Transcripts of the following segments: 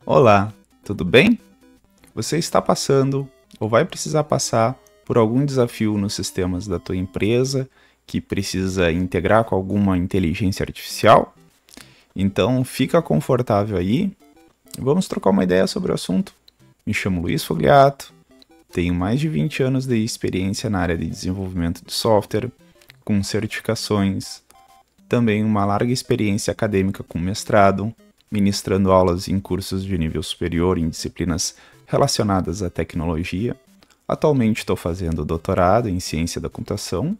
Olá, tudo bem? Você está passando ou vai precisar passar por algum desafio nos sistemas da tua empresa que precisa integrar com alguma inteligência artificial? Então fica confortável aí, vamos trocar uma ideia sobre o assunto. Me chamo Luiz Fogliato, tenho mais de 20 anos de experiência na área de desenvolvimento de software, com certificações, também uma larga experiência acadêmica com mestrado, ministrando aulas em cursos de nível superior em disciplinas relacionadas à tecnologia. Atualmente estou fazendo doutorado em ciência da computação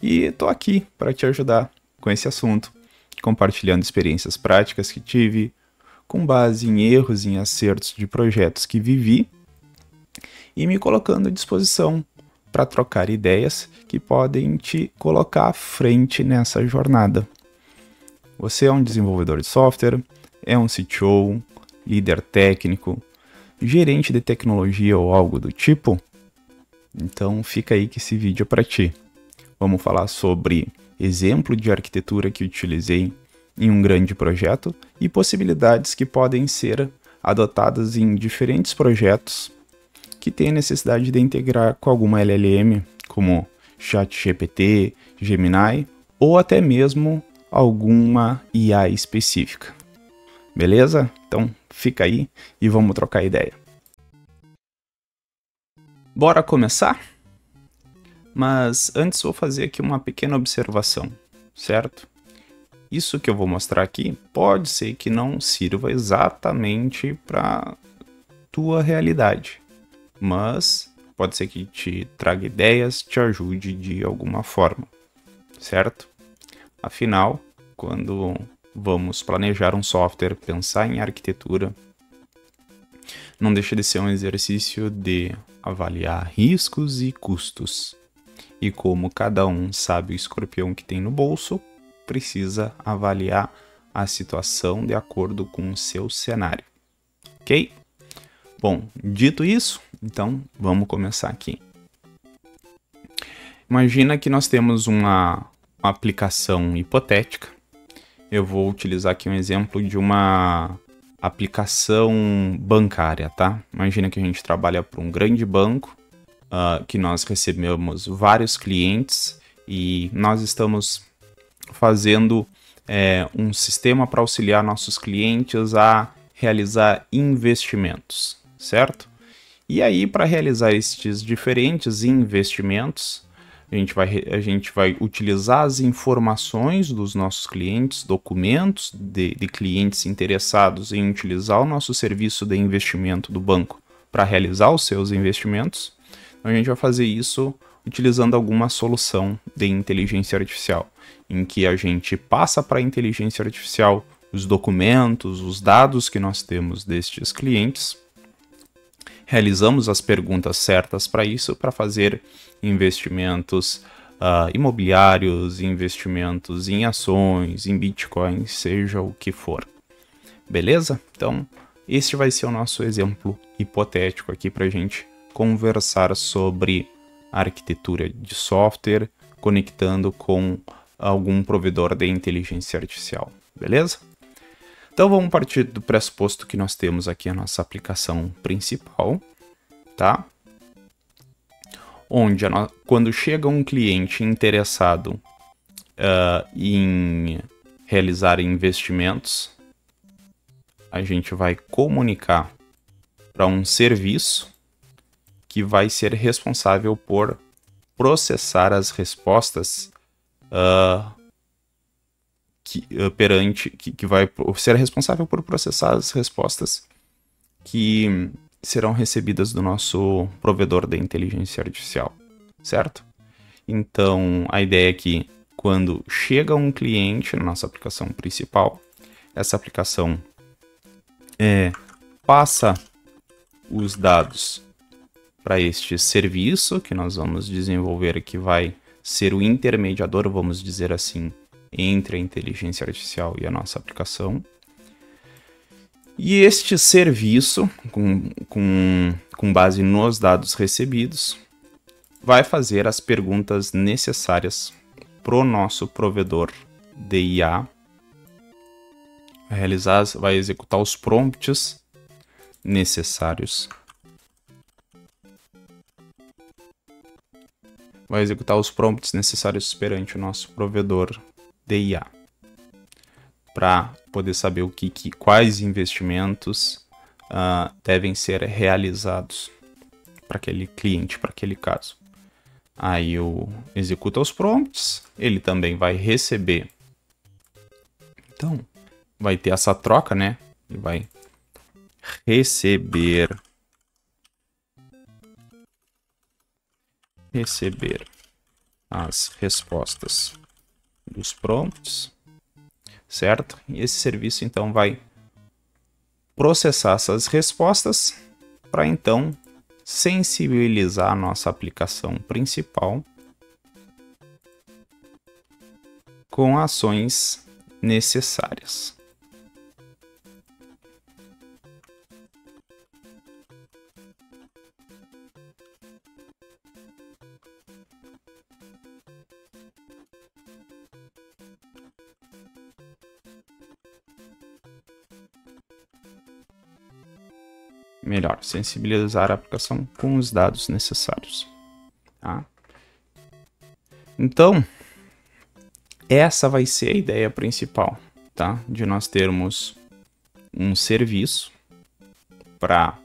e estou aqui para te ajudar com esse assunto, compartilhando experiências práticas que tive, com base em erros e acertos de projetos que vivi e me colocando à disposição para trocar ideias que podem te colocar à frente nessa jornada. Você é um desenvolvedor de software, é um CTO, líder técnico, gerente de tecnologia ou algo do tipo? Então fica aí que esse vídeo é para ti. Vamos falar sobre exemplo de arquitetura que utilizei em um grande projeto e possibilidades que podem ser adotadas em diferentes projetos que têm a necessidade de integrar com alguma LLM, como ChatGPT, Gemini ou até mesmo alguma IA específica. Beleza? Então fica aí e vamos trocar ideia. Bora começar? Mas antes vou fazer aqui uma pequena observação, certo? Isso que eu vou mostrar aqui pode ser que não sirva exatamente para tua realidade, mas pode ser que te traga ideias, te ajude de alguma forma, certo? Afinal, quando vamos planejar um software, pensar em arquitetura, não deixa de ser um exercício de avaliar riscos e custos. E como cada um sabe o escorpião que tem no bolso, precisa avaliar a situação de acordo com o seu cenário. Ok? Bom, dito isso, então vamos começar aqui. Imagina que nós temos uma aplicação hipotética. Eu vou utilizar aqui um exemplo de uma aplicação bancária, tá? Imagina que a gente trabalha para um grande banco, que nós recebemos vários clientes e nós estamos fazendo um sistema para auxiliar nossos clientes a realizar investimentos, certo? E aí, para realizar estes diferentes investimentos, a gente vai utilizar as informações dos nossos clientes, documentos de clientes interessados em utilizar o nosso serviço de investimento do banco para realizar os seus investimentos. Então, a gente vai fazer isso utilizando alguma solução de inteligência artificial, em que a gente passa para a inteligência artificial os documentos, os dados que nós temos destes clientes, realizamos as perguntas certas para isso, para fazer investimentos imobiliários, investimentos em ações, em Bitcoin, seja o que for. Beleza? Então, este vai ser o nosso exemplo hipotético aqui para a gente conversar sobre arquitetura de software, conectando com algum provedor de inteligência artificial. Beleza? Então vamos partir do pressuposto que nós temos aqui a nossa aplicação principal, tá? Onde quando chega um cliente interessado em realizar investimentos, a gente vai comunicar para um serviço que vai ser responsável por processar as respostas que vai ser responsável por processar as respostas que serão recebidas do nosso provedor de inteligência artificial, certo? Então, a ideia é que quando chega um cliente na nossa aplicação principal, essa aplicação passa os dados para este serviço que nós vamos desenvolver, que vai ser o intermediador, vamos dizer assim, entre a inteligência artificial e a nossa aplicação. E este serviço, com base nos dados recebidos, vai fazer as perguntas necessárias para o nosso provedor de IA, vai executar os prompts necessários. Vai executar os prompts necessários perante o nosso provedor de IA, para poder saber quais investimentos devem ser realizados para aquele cliente, para aquele caso. Aí executa os prompts, ele também vai receber. Então, vai ter essa troca, né? Ele vai receber as respostas dos prompts, certo? E esse serviço então vai processar essas respostas para então sensibilizar a nossa aplicação principal com ações necessárias. Melhor, sensibilizar a aplicação com os dados necessários. Tá? Então, essa vai ser a ideia principal, tá? De nós termos um serviço para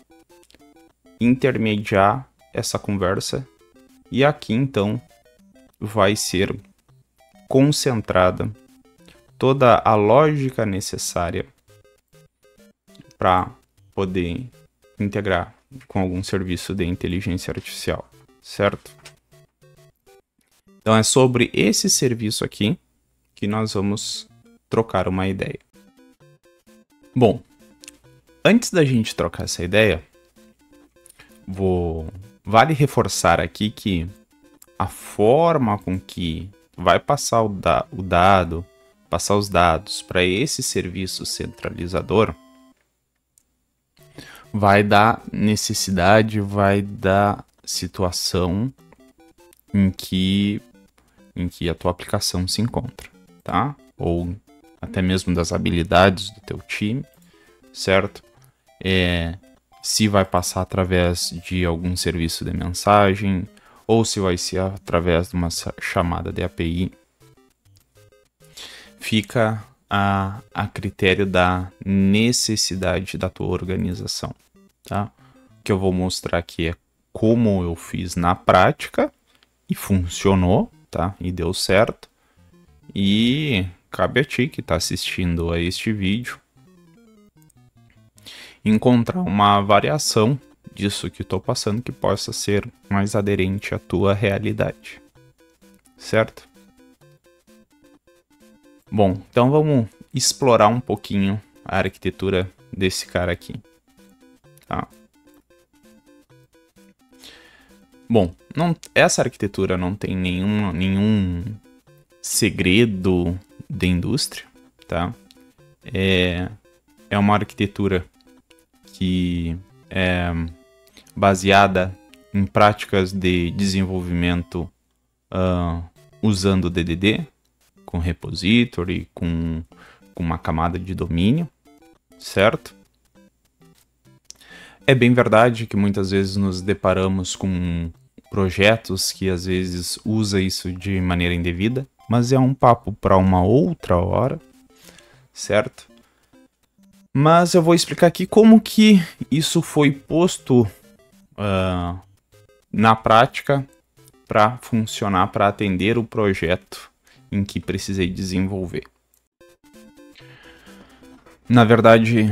intermediar essa conversa, e aqui então vai ser concentrada toda a lógica necessária para poder integrar com algum serviço de inteligência artificial, certo? Então é sobre esse serviço aqui que nós vamos trocar uma ideia. Bom, antes da gente trocar essa ideia, vale reforçar aqui que a forma com que vai passar passar os dados para esse serviço centralizador vai dar necessidade, vai dar situação em que a tua aplicação se encontra, tá? Ou até mesmo das habilidades do teu time, certo? Se vai passar através de algum serviço de mensagem, ou se vai ser através de uma chamada de API, fica a critério da necessidade da tua organização, tá? O que eu vou mostrar aqui é como eu fiz na prática e funcionou, tá? E deu certo. E cabe a ti que está assistindo a este vídeo encontrar uma variação disso que estou passando que possa ser mais aderente à tua realidade, certo? Bom, então vamos explorar um pouquinho a arquitetura desse cara aqui, tá? Bom, essa arquitetura não tem nenhum segredo de indústria, tá? É uma arquitetura que é baseada em práticas de desenvolvimento usando DDD, com repository, com uma camada de domínio, certo? É bem verdade que muitas vezes nos deparamos com projetos que às vezes usam isso de maneira indevida, mas é um papo para uma outra hora, certo? Mas eu vou explicar aqui como que isso foi posto na prática para funcionar, para atender o projeto em que precisei desenvolver. Na verdade,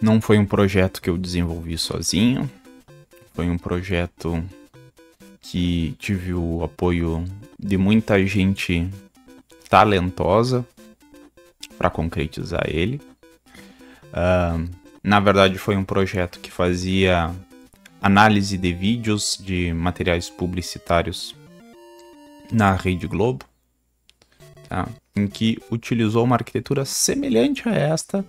não foi um projeto que eu desenvolvi sozinho, foi um projeto que tive o apoio de muita gente talentosa para concretizar ele. Na verdade, foi um projeto que fazia análise de vídeos de materiais publicitários na Rede Globo, tá? Em que utilizou uma arquitetura semelhante a esta,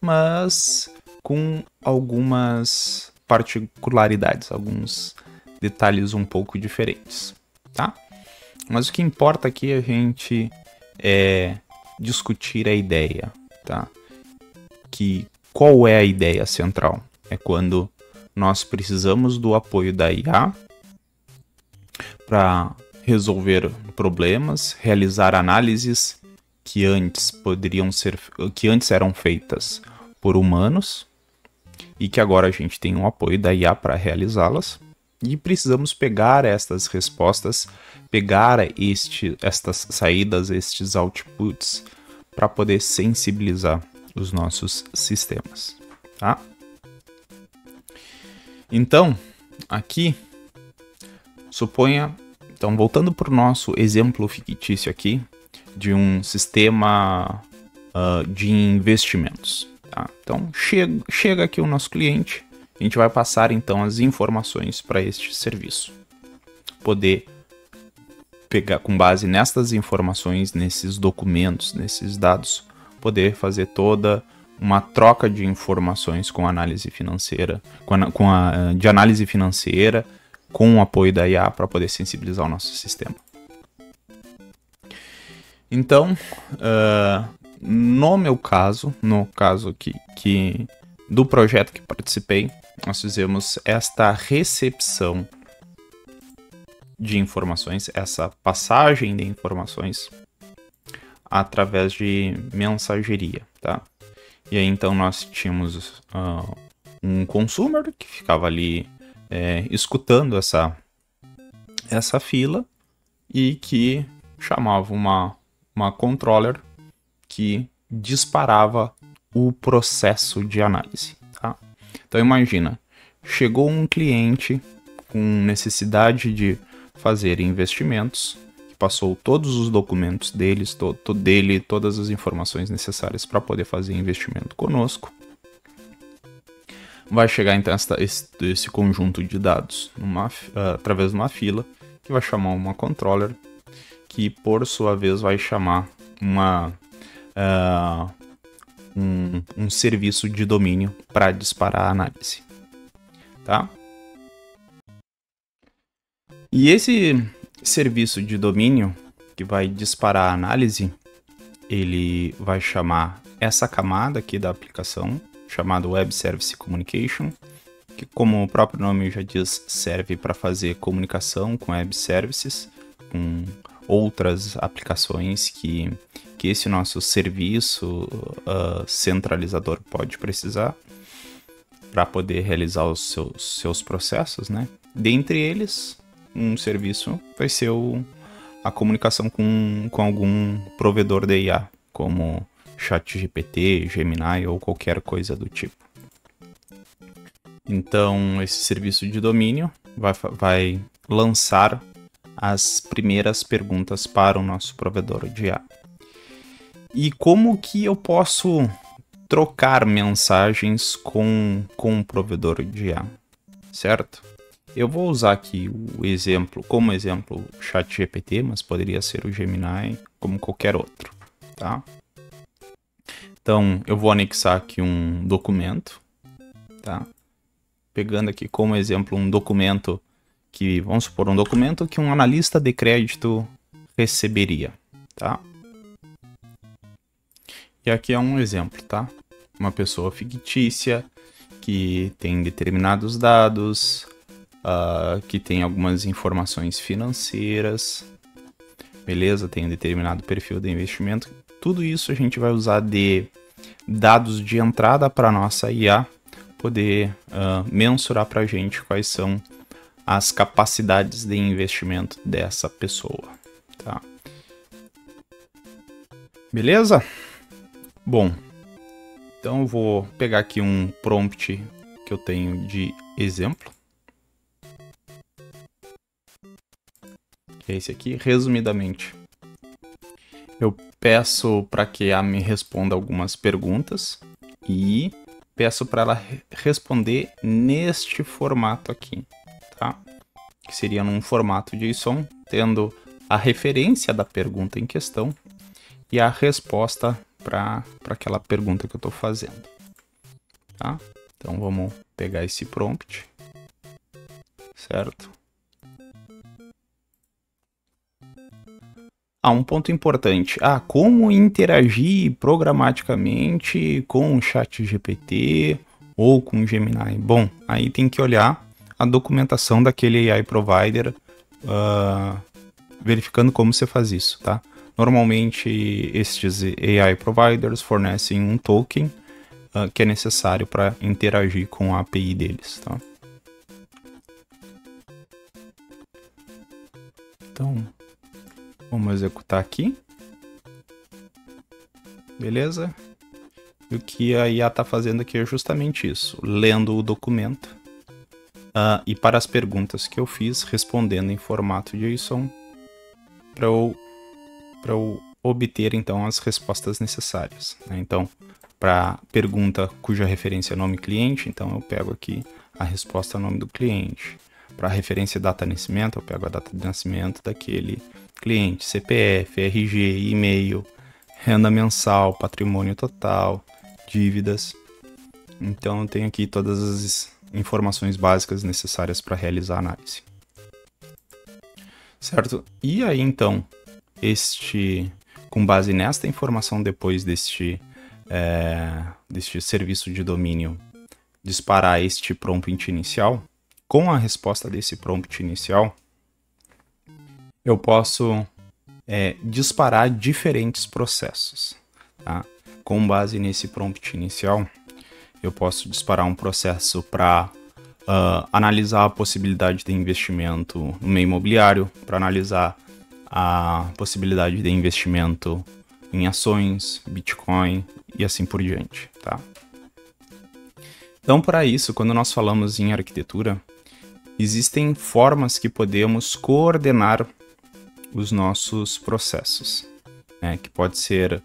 mas com algumas particularidades, alguns detalhes um pouco diferentes, tá? Mas o que importa aqui é a gente discutir a ideia, tá? Qual é a ideia central? é quando nós precisamos do apoio da IA para resolver problemas, realizar análises que antes eram feitas por humanos e que agora a gente tem o apoio da IA para realizá-las. E precisamos pegar estas respostas, pegar estas saídas, estes outputs, para poder sensibilizar os nossos sistemas, tá? Então, aqui, suponha, então voltando para o nosso exemplo fictício aqui, de um sistema de investimentos, tá? Então, chega aqui o nosso cliente, a gente vai passar então as informações para este serviço, poder pegar com base nestas informações, nesses documentos, nesses dados, poder fazer toda uma troca de informações com análise financeira, de análise financeira, com o apoio da IA para poder sensibilizar o nosso sistema. Então, no meu caso, no caso que do projeto que participei, nós fizemos esta recepção de informações, essa passagem de informações através de mensageria, tá? E aí então nós tínhamos um consumer que ficava ali escutando essa fila e que chamava uma controller que disparava o processo de análise, tá? Então imagina, chegou um cliente com necessidade de fazer investimentos, que passou todos os documentos deles, todas as informações necessárias para poder fazer investimento conosco. Vai chegar então esse conjunto de dados através de uma fila, que vai chamar uma controller, que por sua vez vai chamar um serviço de domínio para disparar a análise, tá? E esse serviço de domínio que vai disparar a análise, ele vai chamar essa camada aqui da aplicação, chamada Web Service Communication, que, como o próprio nome já diz, serve para fazer comunicação com web services, com outras aplicações que esse nosso serviço centralizador pode precisar para poder realizar os seus processos, né? Dentre eles, um serviço vai ser a comunicação com algum provedor de IA, como ChatGPT, Gemini ou qualquer coisa do tipo. Então, esse serviço de domínio vai lançar as primeiras perguntas para o nosso provedor de IA. E como que eu posso trocar mensagens com o provedor de IA, certo? Eu vou usar aqui como exemplo o ChatGPT, mas poderia ser o Gemini, como qualquer outro, tá? Então, eu vou anexar aqui um documento, tá? Pegando aqui como exemplo um documento vamos supor, um documento que um analista de crédito receberia, tá? E aqui é um exemplo, tá? Uma pessoa fictícia que tem determinados dados, que tem algumas informações financeiras, beleza? Tem um determinado perfil de investimento. Tudo isso a gente vai usar de dados de entrada para nossa IA poder mensurar para a gente quais são as capacidades de investimento dessa pessoa, tá? Beleza? Bom, então eu vou pegar aqui um prompt que eu tenho de exemplo. Que é esse aqui, resumidamente. Eu peço para que ela me responda algumas perguntas e peço para ela responder neste formato aqui, tá? Que seria num formato JSON, tendo a referência da pergunta em questão e a resposta para aquela pergunta que eu estou fazendo, tá? Então vamos pegar esse prompt, certo? Um ponto importante. Como interagir programaticamente com o ChatGPT ou com Gemini? Bom, aí tem que olhar a documentação daquele AI provider, verificando como você faz isso, tá? Normalmente, estes AI providers fornecem um token que é necessário para interagir com a API deles, tá? Então, vamos executar aqui. Beleza? E o que a IA está fazendo aqui é justamente isso, lendo o documento e para as perguntas que eu fiz, respondendo em formato JSON para eu obter então as respostas necessárias, né? Então, para pergunta cuja referência é nome cliente, então eu pego aqui a resposta nome do cliente. Para referência data de nascimento, eu pego a data de nascimento daquele cliente, CPF, RG, e-mail, renda mensal, patrimônio total, dívidas. Então eu tenho aqui todas as informações básicas necessárias para realizar a análise. Certo? E aí então, com base nesta informação depois deste serviço de domínio, disparar este prompt inicial, com a resposta desse prompt inicial, eu posso disparar diferentes processos, tá? Com base nesse prompt inicial, eu posso disparar um processo para analisar a possibilidade de investimento no meio imobiliário, para analisar a possibilidade de investimento em ações, Bitcoin e assim por diante, tá? Então, para isso, quando nós falamos em arquitetura, existem formas que podemos coordenar os nossos processos, né? Que pode ser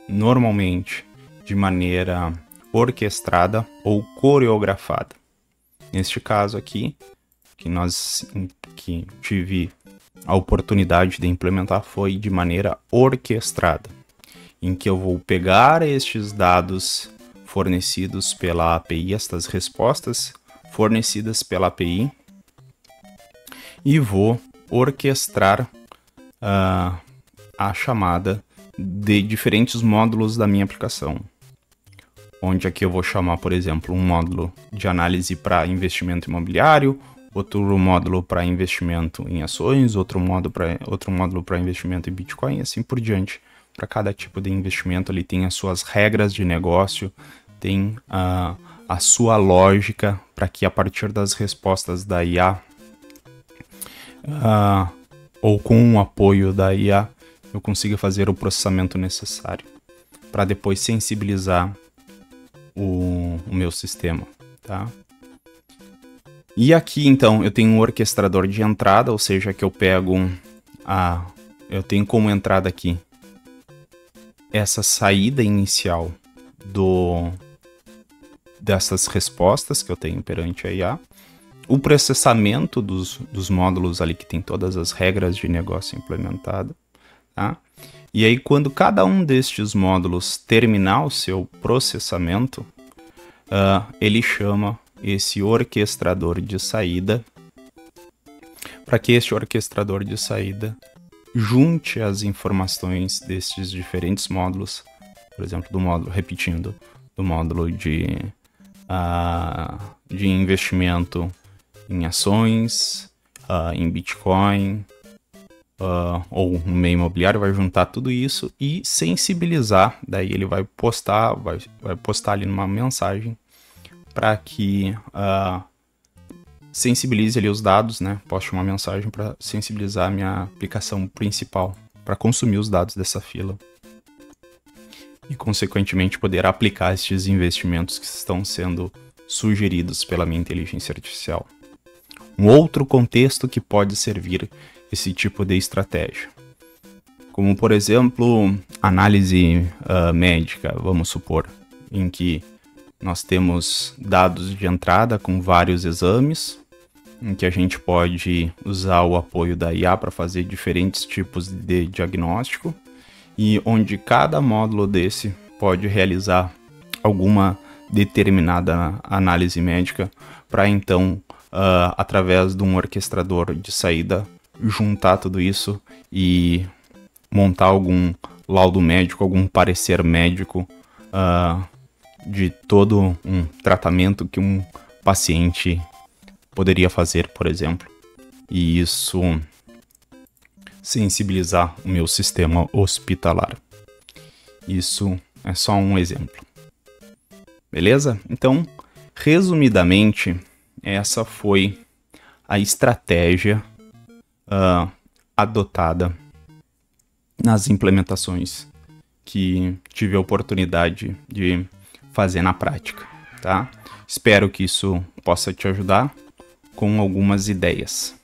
normalmente de maneira orquestrada ou coreografada. Neste caso aqui, que tive a oportunidade de implementar, foi de maneira orquestrada, em que eu vou pegar estes dados fornecidos pela API, estas respostas fornecidas pela API, e vou orquestrar a chamada de diferentes módulos da minha aplicação. Onde aqui eu vou chamar, por exemplo, um módulo de análise para investimento imobiliário, outro módulo para investimento em ações, outro módulo para investimento em Bitcoin e assim por diante. Para cada tipo de investimento ele tem as suas regras de negócio, tem a sua lógica para que a partir das respostas da IA ou com o apoio da IA eu consiga fazer o processamento necessário para depois sensibilizar o meu sistema, tá? E aqui então eu tenho um orquestrador de entrada, ou seja, que eu pego eu tenho como entrada aqui essa saída inicial dessas respostas que eu tenho perante a IA, o processamento dos módulos ali que tem todas as regras de negócio implementadas, tá? E aí quando cada um destes módulos terminar o seu processamento, ele chama esse orquestrador de saída para que este orquestrador de saída junte as informações destes diferentes módulos, por exemplo, do módulo de investimento em ações, em Bitcoin, ou no meio imobiliário, vai juntar tudo isso e sensibilizar. Daí ele vai postar ali numa mensagem para que sensibilize ali os dados, né? Poste uma mensagem para sensibilizar a minha aplicação principal para consumir os dados dessa fila e, consequentemente, poder aplicar estes investimentos que estão sendo sugeridos pela minha inteligência artificial. Um outro contexto que pode servir esse tipo de estratégia, como, por exemplo, análise médica, vamos supor, em que nós temos dados de entrada com vários exames, em que a gente pode usar o apoio da IA para fazer diferentes tipos de diagnóstico, e onde cada módulo desse pode realizar alguma determinada análise médica para então, através de um orquestrador de saída, juntar tudo isso e montar algum laudo médico, algum parecer médico de todo um tratamento que um paciente poderia fazer, por exemplo. E isso sensibilizar o meu sistema hospitalar. Isso é só um exemplo. Beleza? Então, resumidamente, essa foi a estratégia adotada nas implementações que tive a oportunidade de fazer na prática, tá? Espero que isso possa te ajudar com algumas ideias.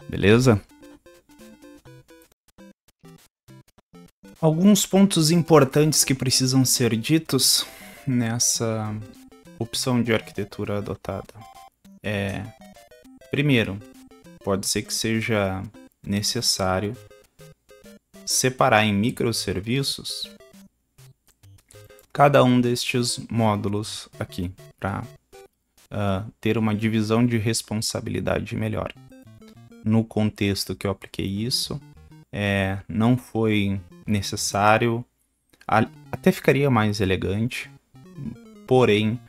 Beleza? Alguns pontos importantes que precisam ser ditos nessa opção de arquitetura adotada. Primeiro, pode ser que seja necessário separar em microserviços cada um destes módulos aqui, para ter uma divisão de responsabilidade melhor. No contexto que eu apliquei isso, não foi necessário, até ficaria mais elegante, porém,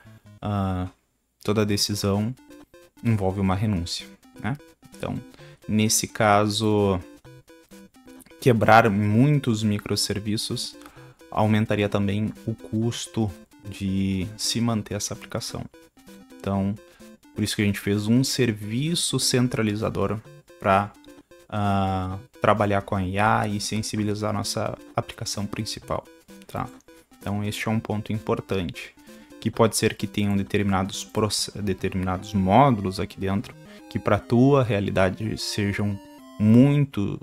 toda decisão envolve uma renúncia, né? Então, nesse caso, quebrar muitos microserviços aumentaria também o custo de se manter essa aplicação. Então, por isso que a gente fez um serviço centralizador para trabalhar com a IA e sensibilizar a nossa aplicação principal, tá? Então, este é um ponto importante, que pode ser que tenham determinados módulos aqui dentro que para a tua realidade sejam muito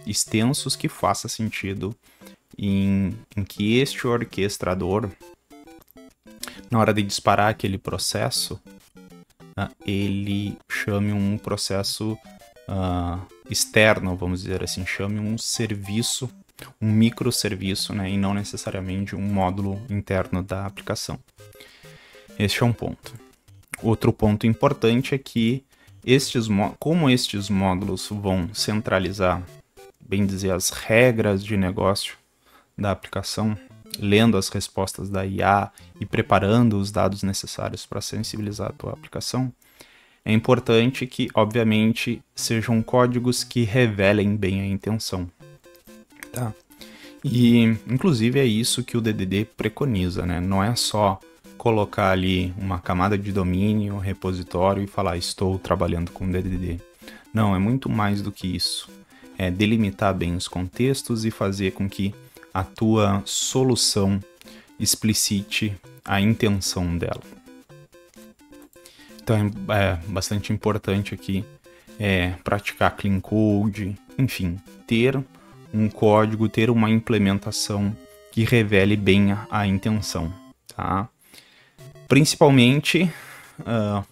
extensos, que faça sentido em que este orquestrador, na hora de disparar aquele processo, ele chame um processo externo, vamos dizer assim, chame um serviço, um microserviço, né, e não necessariamente um módulo interno da aplicação. Este é um ponto. Outro ponto importante é que como estes módulos vão centralizar, bem dizer, as regras de negócio da aplicação, lendo as respostas da IA e preparando os dados necessários para sensibilizar a tua aplicação, é importante que, obviamente, sejam códigos que revelem bem a intenção. Tá? E, inclusive, é isso que o DDD preconiza, né? Não é só colocar ali uma camada de domínio, repositório e falar estou trabalhando com DDD. Não, é muito mais do que isso. É delimitar bem os contextos e fazer com que a tua solução explicite a intenção dela. Então é bastante importante aqui praticar clean code, enfim, ter um código, ter uma implementação que revele bem a intenção, tá? Principalmente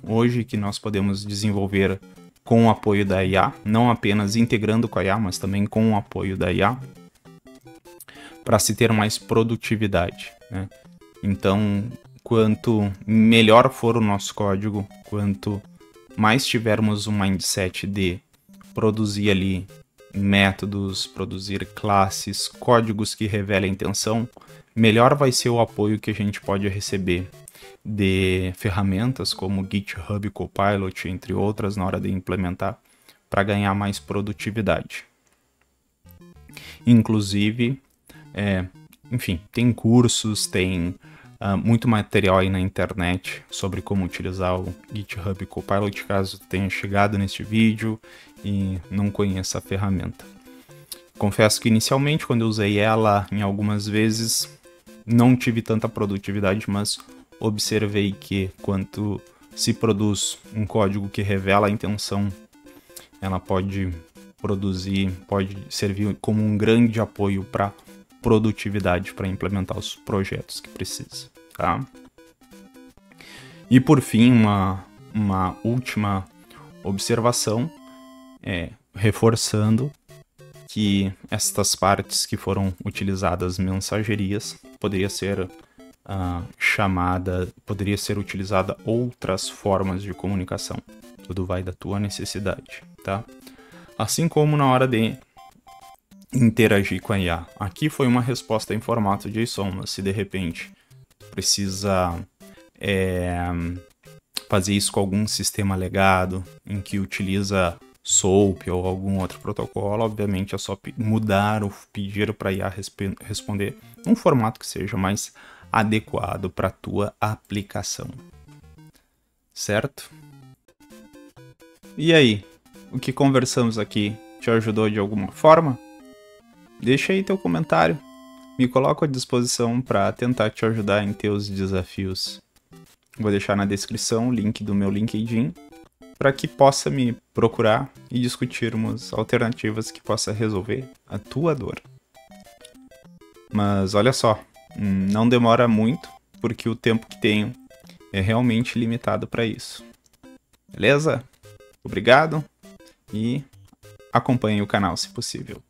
hoje que nós podemos desenvolver com o apoio da IA, não apenas integrando com a IA, mas também com o apoio da IA, para se ter mais produtividade, né? Então, quanto melhor for o nosso código, quanto mais tivermos um mindset de produzir ali métodos, produzir classes, códigos que revelem a intenção, melhor vai ser o apoio que a gente pode receber de ferramentas como GitHub Copilot, entre outras, na hora de implementar, para ganhar mais produtividade. Inclusive, enfim, tem cursos, tem muito material aí na internet sobre como utilizar o GitHub Copilot, caso tenha chegado neste vídeo e não conheça a ferramenta. Confesso que inicialmente, quando eu usei ela em algumas vezes, não tive tanta produtividade, mas observei que quando se produz um código que revela a intenção, ela pode servir como um grande apoio para produtividade, para implementar os projetos que precisa, tá? E por fim, uma última observação, reforçando que estas partes que foram utilizadas mensagerias poderia ser utilizada outras formas de comunicação. Tudo vai da tua necessidade, tá? Assim como na hora de interagir com a IA. Aqui foi uma resposta em formato JSON, mas se de repente precisa fazer isso com algum sistema legado em que utiliza SOAP ou algum outro protocolo, obviamente é só mudar ou pedir para a IA responder num formato que seja mais adequado para a tua aplicação. Certo? E aí, o que conversamos aqui te ajudou de alguma forma? Deixa aí teu comentário. Me coloco à disposição para tentar te ajudar em teus desafios. Vou deixar na descrição o link do meu LinkedIn para que possa me procurar e discutirmos alternativas que possa resolver a tua dor. Mas olha só, não demora muito, porque o tempo que tenho é realmente limitado para isso. Beleza? Obrigado e acompanhe o canal se possível.